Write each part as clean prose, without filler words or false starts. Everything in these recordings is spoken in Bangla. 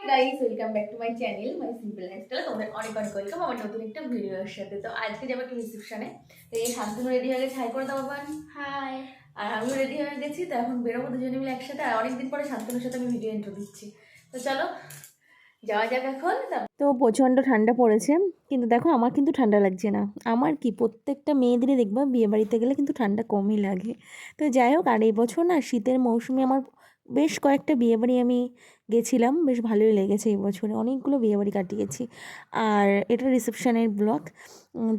Guys, welcome back to my channel my simple lifestyle. তোমাদের অনেক অনেক ওয়েলকাম আমার নতুন একটা ভিডিওর সাথে। তো আজকে যাবো একটা রিসেপশনে। তো এই শান্তনু রেডি হয়ে গেছে, হাই করে দাও বাবান। হাই। আর আমিও রেডি হয়ে গেছি, তো এখন বেরোবো দুজনে মিলে একসাথে। আর অনেকদিন পরে শান্তনুর সাথে আমি ভিডিও ইন্ট্রো দিচ্ছি। তো চলো যাওয়া যাক এখন। তো প্রচণ্ড ঠান্ডা পড়েছে, কিন্তু দেখো আমার কিন্তু ঠান্ডা লাগছে না। আমার কি, প্রত্যেকটা মেয়েদেরই দেখবা বিয়ে বাড়িতে গেলে কিন্তু ঠান্ডা কমই লাগে। তো যাই হোক, আর এই বছর না শীতের মৌসুমে আমার বেশ কয়েকটা বিয়েবাড়ি আমি গেছিলাম, বেশ ভালোই লেগেছে এই বছরে, অনেকগুলো বিয়েবাড়ি কাটিয়েছি। আর এটা রিসেপশনের ব্লগ।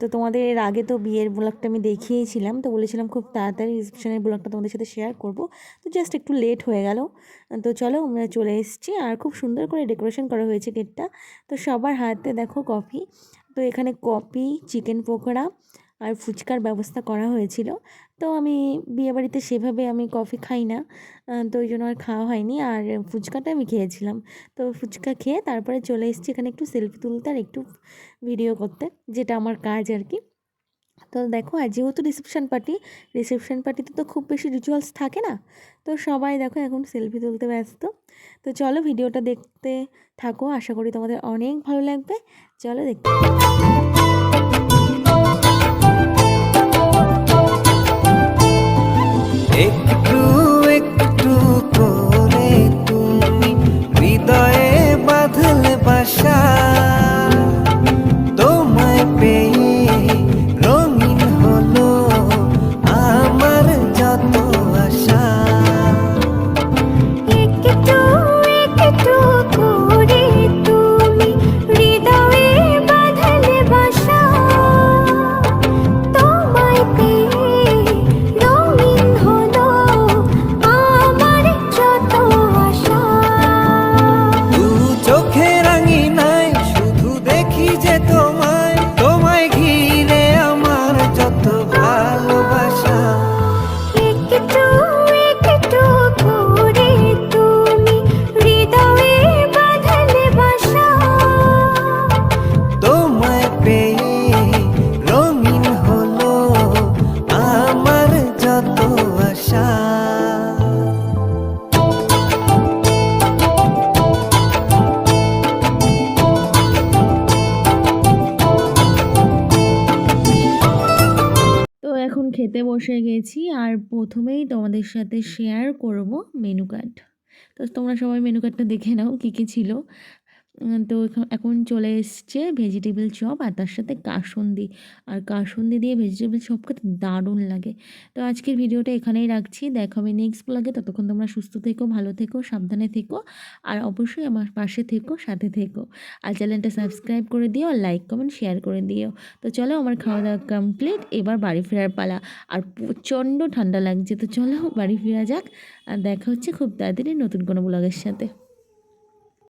তো তোমাদের এর আগে তো বিয়ের ব্লগটা আমি দেখিয়েছিলাম, তো বলেছিলাম খুব তাড়াতাড়ি রিসেপশনের ব্লগটা তোমাদের সাথে শেয়ার করব। তো জাস্ট একটু লেট হয়ে গেল। তো চলো আমরা চলে এসেছি, আর খুব সুন্দর করে ডেকোরেশন করা হয়েছে গেটটা। তো সবার হাতে দেখো কফি। তো এখানে কফি, চিকেন পকোড়া আর ফুচকার ব্যবস্থা করা হয়েছিল। তো আমি বিয়েবাড়িতে সেভাবে আমি কফি খাই না, তো ওই জন্য আর খাওয়া হয়নি। আর ফুচকাটা আমি খেয়েছিলাম। তো ফুচকা খেয়ে তারপরে চলে এসেছি এখানে একটু সেলফি তুলতে আর একটু ভিডিও করতে, যেটা আমার কাজ আর কি। তো দেখো, আর যেহেতু রিসেপশন পার্টিতে তো খুব বেশি রিচুয়ালস থাকে না, তো সবাই দেখো এখন সেলফি তুলতে ব্যস্ত। তো চলো ভিডিওটা দেখতে থাকো, আশা করি তোমাদের অনেক ভালো লাগবে। চলো দেখতে। একটু একটু করে তুমি হৃদয়ে বাঁধলে বাসা, তোমায় পেয়ে রঙিন হলো আমার যত আশা। একটু একটু করে তুমি হৃদয়ে বাঁধলে বাসা, তোমায় পেয়ে রঙিন হলো আমার যত আশা। দু চোখে রাঙিনায় শুধু দেখি যে তোমায়, তোমায় ঘিরে আমার যত ভালোবাসা। একটু একটু করে তুমি হৃদয়ে বাঁধলে বাসা, তোমায় পেয়ে রঙিন হলো আমার যত আশা। তো এখন খেতে বসে গেছি, আর প্রথমেই তোমাদের সাথে শেয়ার করব মেনু কার্ড। তো তোমরা সবাই মেনু কার্ডটা দেখে নাও কী কী ছিল। তো এখন চলে এসছে ভেজিটেবল চপ, আর তার সাথে কাসুন্দি। আর কাসুন্দি দিয়ে ভেজিটেবল চপ খেতে দারুণ লাগে। তো আজকের ভিডিওটা এখানেই রাখছি, দেখা হবে নেক্সট ব্লগে। ততক্ষণ তোমরা সুস্থ থেকো, ভালো থেকো, সাবধানে থেকো, আর অবশ্যই আমার পাশে থেকো, সাথে থেকো। আর চ্যানেলটা সাবস্ক্রাইব করে দিও, আর লাইক কমেন্ট শেয়ার করে দিও। তো চলো, আমার খাওয়া দাওয়া কমপ্লিট, এবার বাড়ি ফেরার পালা। আর প্রচণ্ড ঠান্ডা লাগছে, তো চলো বাড়ি ফেরা যাক। আর দেখা হচ্ছে খুব তাড়াতাড়ি নতুন কোনো ব্লগের সাথে।